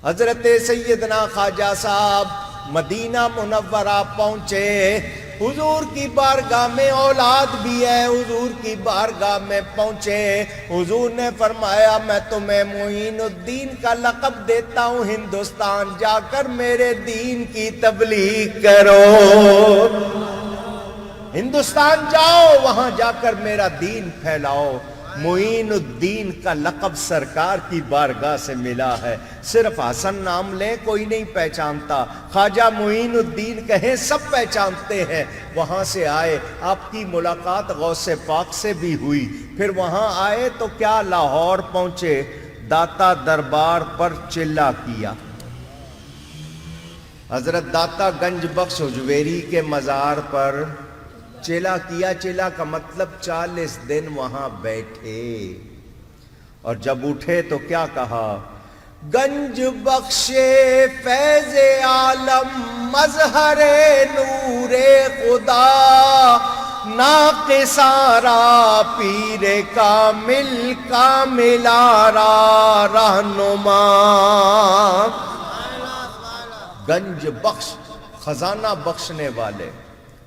حضرت سیدنا خواجہ صاحب مدینہ منورہ پہنچے، حضور کی بارگاہ میں اولاد بھی ہے، حضور کی بارگاہ میں پہنچے، حضور نے فرمایا میں تمہیں معین الدین کا لقب دیتا ہوں، ہندوستان جا کر میرے دین کی تبلیغ کرو، ہندوستان جاؤ وہاں جا کر میرا دین پھیلاؤ۔ معین الدین کا لقب سرکار کی بارگاہ سے ملا ہے، صرف حسن نام لیں کوئی نہیں پہچانتا، خواجہ معین الدین کہیں سب پہچانتے ہیں۔ وہاں سے آئے، آپ کی ملاقات غوث پاک سے بھی ہوئی، پھر وہاں آئے تو کیا لاہور پہنچے، داتا دربار پر چلہ کیا۔ حضرت داتا گنج بخش حجویری کے مزار پر چلا کیا، چلا کا مطلب 40 دن وہاں بیٹھے، اور جب اٹھے تو کیا کہا، گنج بخش فیض عالم مظہر نور خدا، ناقص آرا پیر کامل کامل آرا رہنما۔ گنج بخش خزانہ بخشنے والے،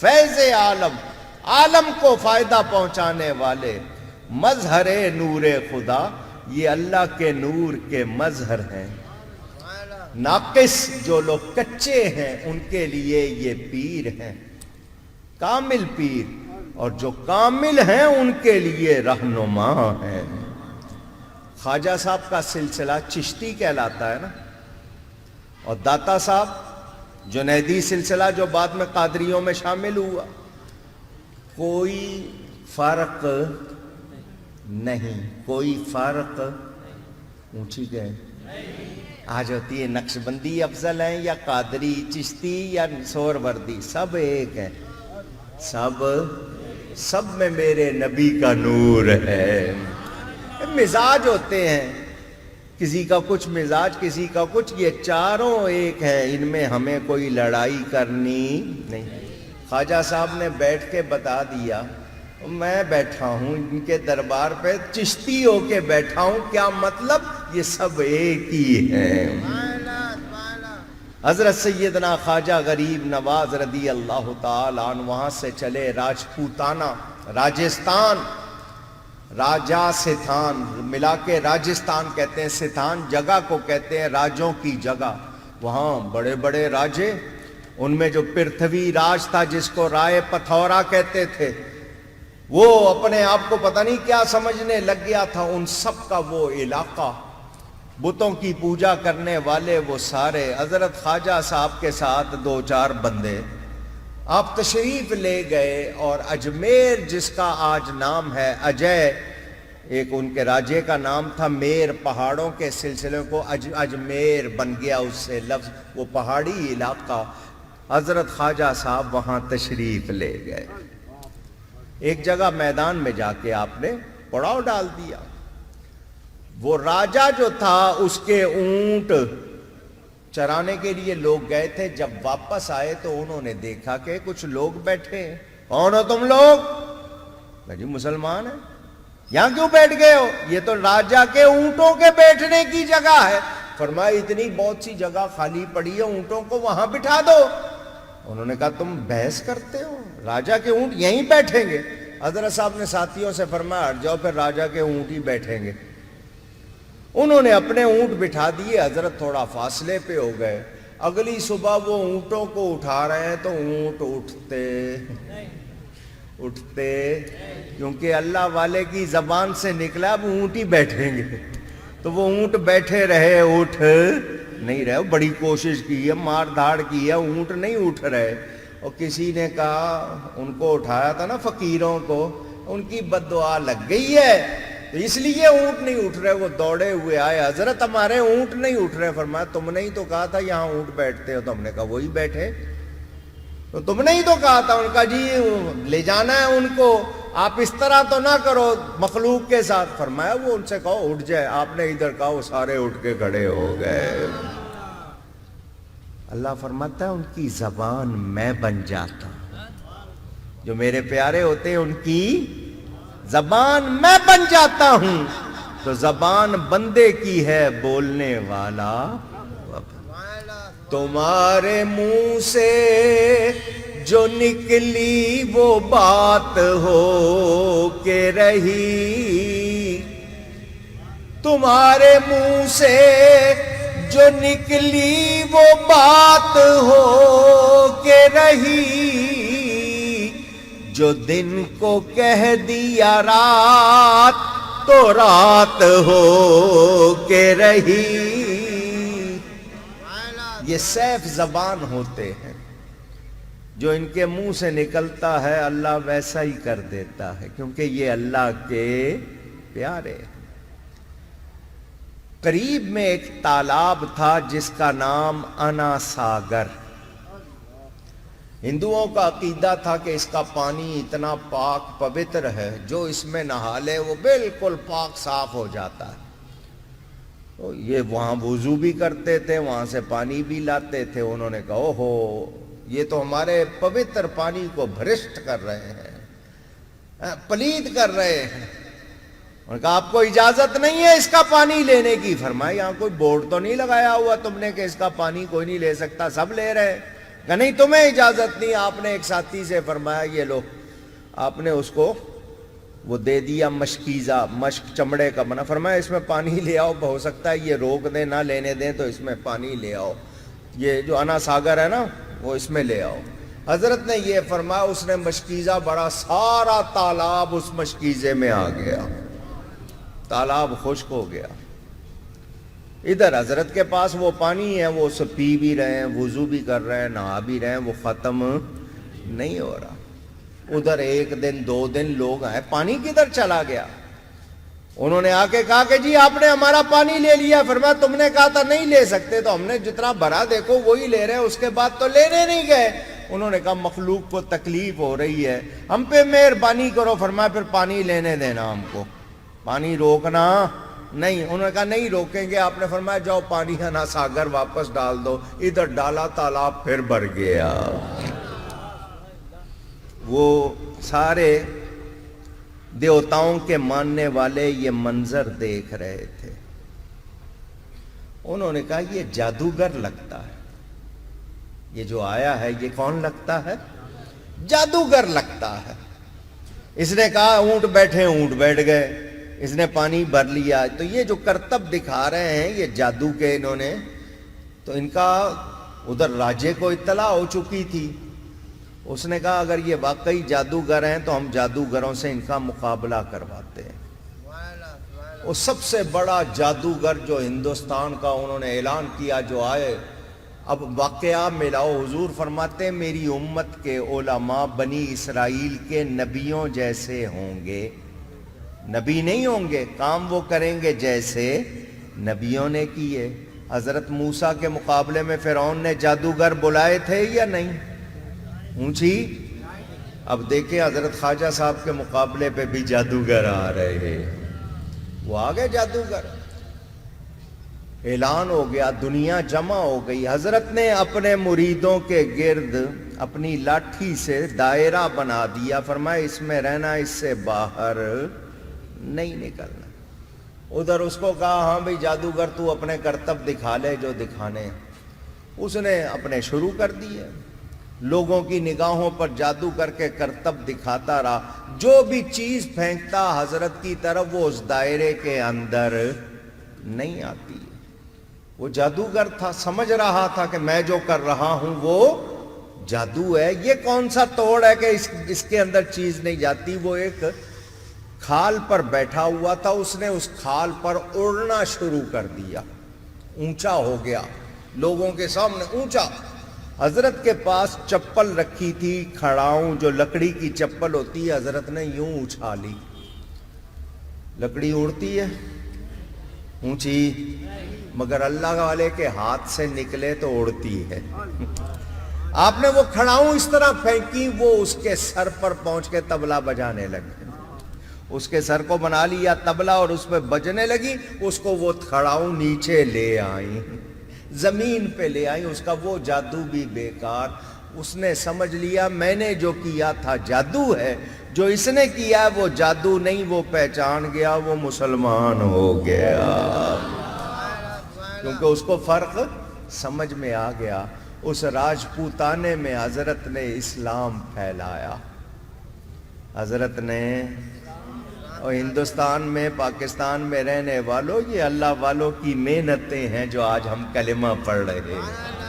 فیض عالم عالم کو فائدہ پہنچانے والے، مظہر نور خدا یہ اللہ کے نور کے مظہر ہیں، ناقص جو لوگ کچے ہیں ان کے لیے یہ پیر ہیں، کامل پیر، اور جو کامل ہیں ان کے لیے رہنما ہیں۔ خواجہ صاحب کا سلسلہ چشتی کہلاتا ہے نا، اور داتا صاحب جنیدی سلسلہ جو بعد میں قادریوں میں شامل ہوا، کوئی فرق نہیں، کوئی فرق، اونچی گئے آج ہوتی ہے نقش بندی افضل ہیں یا قادری، چشتی یا سور وردی، سب ایک ہیں، سب میں میرے نبی کا نور ہے۔ مزاج ہوتے ہیں، کسی کا کچھ مزاج کسی کا کچھ، یہ چاروں ایک ہیں، ان میں ہمیں کوئی لڑائی کرنی نہیں۔ خواجہ صاحب نے بیٹھ کے بتا دیا، میں بیٹھا ہوں ان کے دربار پہ، چشتی ہو کے بیٹھا ہوں، کیا مطلب، یہ سب ایک ہی ہیں۔ حضرت سیدنا خواجہ غریب نواز رضی اللہ تعالی عنہ وہاں سے چلے راجپوتانہ، راجستان، راجا ستان ملا کے راجستان کہتے ہیں، ستان جگہ کو کہتے ہیں راجوں کی جگہ، وہاں بڑے بڑے راجے، ان میں جو پرتھوی راج تھا جس کو رائے پتھورا کہتے تھے، وہ اپنے آپ کو پتہ نہیں کیا سمجھنے لگ گیا تھا، ان سب کا وہ علاقہ، بتوں کی پوجا کرنے والے وہ سارے، حضرت خواجہ صاحب کے ساتھ 2-4 بندے، آپ تشریف لے گئے، اور اجمیر جس کا آج نام ہے اجے، ایک ان کے راجے کا نام تھا میر، پہاڑوں کے سلسلے کو اجمیر بن گیا اس سے لفظ، وہ پہاڑی علاقہ، حضرت خواجہ صاحب وہاں تشریف لے گئے۔ ایک جگہ میدان میں جا کے آپ نے پڑاؤ ڈال دیا، وہ راجہ جو تھا اس کے اونٹ چرانے کے لیے لوگ گئے تھے، جب واپس آئے تو انہوں نے دیکھا کہ کچھ لوگ بیٹھے ہیں، کون ہو تم لوگ؟ کہ جی مسلمان ہیں۔ یہاں کیوں بیٹھ گئے ہو؟ یہ تو راجہ کے اونٹوں کے بیٹھنے کی جگہ ہے۔ فرمایا اتنی بہت سی جگہ خالی پڑی ہے، اونٹوں کو وہاں بٹھا دو۔ انہوں نے کہا تم بحث کرتے ہو، راجہ کے اونٹ یہیں بیٹھیں گے؟ حضرت صاحب نے ساتھیوں سے فرمایا ہٹ جاؤ، پھر راجہ کے اونٹ ہی بیٹھیں گے۔ انہوں نے اپنے اونٹ بٹھا دیے، حضرت تھوڑا فاصلے پہ ہو گئے، اگلی صبح وہ اونٹوں کو اٹھا رہے ہیں تو اونٹ اٹھتے کیونکہ اللہ والے کی زبان سے نکلا اب اونٹ ہی بیٹھیں گے، تو وہ اونٹ بیٹھے رہے، اٹھ نہیں رہے، بڑی کوشش کی ہے، مار دھاڑ کی ہے، اونٹ نہیں اٹھ رہے، اور کسی نے کہا، ان کو اٹھایا تھا نا فقیروں کو، ان کی بد دعا لگ گئی ہے تو اس لیے اونٹ نہیں اٹھ رہے۔ وہ دوڑے ہوئے آئے، حضرت ہمارے اونٹ نہیں اٹھ رہے۔ فرمایا تم نے ہی تو کہا تھا یہاں اونٹ بیٹھتے ہو، تو ہم نے کہا وہی بیٹھے، تو تم نے ہی تو کہا تھا۔ ان کا جی لے جانا ہے ان کو، آپ اس طرح تو نہ کرو مخلوق کے ساتھ۔ فرمایا وہ ان سے کہو اٹھ جائے، آپ نے ادھر کہا، وہ سارے اٹھ کے کھڑے ہو گئے۔ اللہ فرماتا ہے ان کی زبان میں بن جاتا ہوں، جو میرے پیارے ہوتے ہیں ان کی زبان میں بن جاتا ہوں، تو زبان بندے کی ہے، بولنے والا تمہارے منہ سے جو نکلی وہ بات ہو کے رہی، تمہارے منہ سے جو نکلی وہ بات ہو کے رہی، جو دن کو کہہ دیا رات تو رات ہو کے رہی۔ یہ سیف زبان ہوتے ہیں، جو ان کے منہ سے نکلتا ہے اللہ ویسا ہی کر دیتا ہے، کیونکہ یہ اللہ کے پیارے ہیں۔ قریب میں ایک تالاب تھا جس کا نام انا ساگر۔ ہندوؤں کا عقیدہ تھا کہ اس کا پانی اتنا پاک پوتر ہے، جو اس میں نہا لے وہ بالکل پاک صاف ہو جاتا ہے۔ تو یہ وہاں وضو بھی کرتے تھے، وہاں سے پانی بھی لاتے تھے۔ انہوں نے کہا اوہو، یہ تو ہمارے پوتر پانی کو بھرشٹ کر رہے ہیں، پلید کر رہے ہیں۔ انہوں نے کہا آپ کو اجازت نہیں ہے اس کا پانی لینے کی۔ فرمایا یہاں کوئی بورڈ تو نہیں لگایا ہوا تم نے کہ اس کا پانی کوئی نہیں لے سکتا، سب لے رہے ہیں۔ کہ نہیں تمہیں اجازت نہیں۔ آپ نے ایک ساتھی سے فرمایا یہ لو، آپ نے اس کو وہ دے دیا مشکیزہ، مشک چمڑے کا بنا۔ فرمایا اس میں پانی لے آؤ، ہو سکتا ہے یہ روک دیں نہ لینے دیں تو اس میں پانی لے آؤ، یہ جو انا ساگر ہے نا وہ اس میں لے آؤ۔ حضرت نے یہ فرمایا، اس نے مشکیزہ بڑا، سارا تالاب اس مشکیزے میں آ گیا، تالاب خشک ہو گیا۔ ادھر حضرت کے پاس وہ پانی ہے، وہ اسے پی بھی رہے ہیں، وضو بھی کر رہے ہیں، نہا بھی رہے ہیں، وہ ختم نہیں ہو رہا۔ ادھر ایک دن دو دن لوگ آئے، پانی کدھر چلا گیا؟ انہوں نے آ کے کہا کہ جی آپ نے ہمارا پانی لے لیا۔ فرمایا تم نے کہا تھا نہیں لے سکتے، تو ہم نے جتنا بھرا دیکھو وہی لے رہے ہیں، اس کے بعد تو لینے نہیں گئے۔ انہوں نے کہا مخلوق کو تکلیف ہو رہی ہے، ہم پہ مہربانی کرو۔ فرمایا پھر پانی لینے دینا ہم کو، پانی روکنا نہیں۔ انہوں نے کہا نہیں روکیں گے۔ آپ نے فرمایا جاؤ پانی انا ساگر واپس ڈال دو۔ ادھر ڈالا، تالاب پھر بھر گیا۔ وہ سارے دیوتاؤں کے ماننے والے یہ منظر دیکھ رہے تھے۔ انہوں نے کہا یہ جادوگر لگتا ہے، یہ جو آیا ہے یہ کون لگتا ہے؟ جادوگر لگتا ہے۔ اس نے کہا اونٹ بیٹھے، اونٹ بیٹھ گئے، اس نے پانی بھر لیا۔ تو یہ جو کرتب دکھا رہے ہیں یہ جادو کے انہوں نے، تو ان کا ادھر راجے کو اطلاع ہو چکی تھی۔ اس نے کہا اگر یہ واقعی جادوگر ہیں تو ہم جادوگروں سے ان کا مقابلہ کرواتے ہیں۔ وہ سب سے بڑا جادوگر جو ہندوستان کا، انہوں نے اعلان کیا جو آئے۔ اب واقعہ ملاؤ، حضور فرماتے ہیں میری امت کے علماء بنی اسرائیل کے نبیوں جیسے ہوں گے۔ نبی نہیں ہوں گے، کام وہ کریں گے جیسے نبیوں نے کیے۔ حضرت موسیٰ کے مقابلے میں فرعون نے جادوگر بلائے تھے یا نہیں؟ اونچی۔ اب دیکھیں حضرت خواجہ صاحب کے مقابلے پہ بھی جادوگر آ رہے ہیں، وہ آگے جادوگر۔ اعلان ہو گیا، دنیا جمع ہو گئی۔ حضرت نے اپنے مریدوں کے گرد اپنی لاٹھی سے دائرہ بنا دیا۔ فرمایا اس میں رہنا، اس سے باہر نہیں نکلنا۔ ادھر اس کو کہا ہاں بھئی جادوگر تو اپنے کرتب دکھا لے جو دکھانے۔ اس نے اپنے شروع کر دیے، لوگوں کی نگاہوں پر جادو کر کے کرتب دکھاتا رہا۔ جو بھی چیز پھینکتا حضرت کی طرف وہ اس دائرے کے اندر نہیں آتی۔ وہ جادوگر تھا، سمجھ رہا تھا کہ میں جو کر رہا ہوں وہ جادو ہے۔ یہ کون سا توڑ ہے کہ اس کے اندر چیز نہیں جاتی۔ وہ ایک کھال پر بیٹھا ہوا تھا، اس نے اس کھال پر اڑنا شروع کر دیا، اونچا ہو گیا، لوگوں کے سامنے اونچا۔ حضرت کے پاس چپل رکھی تھی، کھڑاؤں جو لکڑی کی چپل ہوتی ہے، حضرت نے یوں اچھالی۔ لکڑی اڑتی ہے اونچی، مگر اللہ والے کے ہاتھ سے نکلے تو اڑتی ہے۔ آپ نے وہ کھڑاؤں اس طرح پھینکی، وہ اس کے سر پر پہنچ کے طبلہ بجانے لگے۔ اس کے سر کو بنا لیا طبلہ اور اس پہ بجنے لگی۔ اس کو وہ کھڑاؤں نیچے لے آئیں، زمین پہ لے آئیں۔ اس کا وہ جادو بھی بیکار۔ اس نے سمجھ لیا میں نے جو کیا تھا جادو ہے، جو اس نے کیا وہ جادو نہیں۔ وہ پہچان گیا، وہ مسلمان ہو گیا، کیونکہ اس کو فرق سمجھ میں آ گیا، اس راجپوتانے میں حضرت نے اسلام پھیلایا، حضرت نے۔ اور ہندوستان میں، پاکستان میں رہنے والوں، یہ اللہ والوں کی محنتیں ہیں جو آج ہم کلمہ پڑھ رہے ہیں۔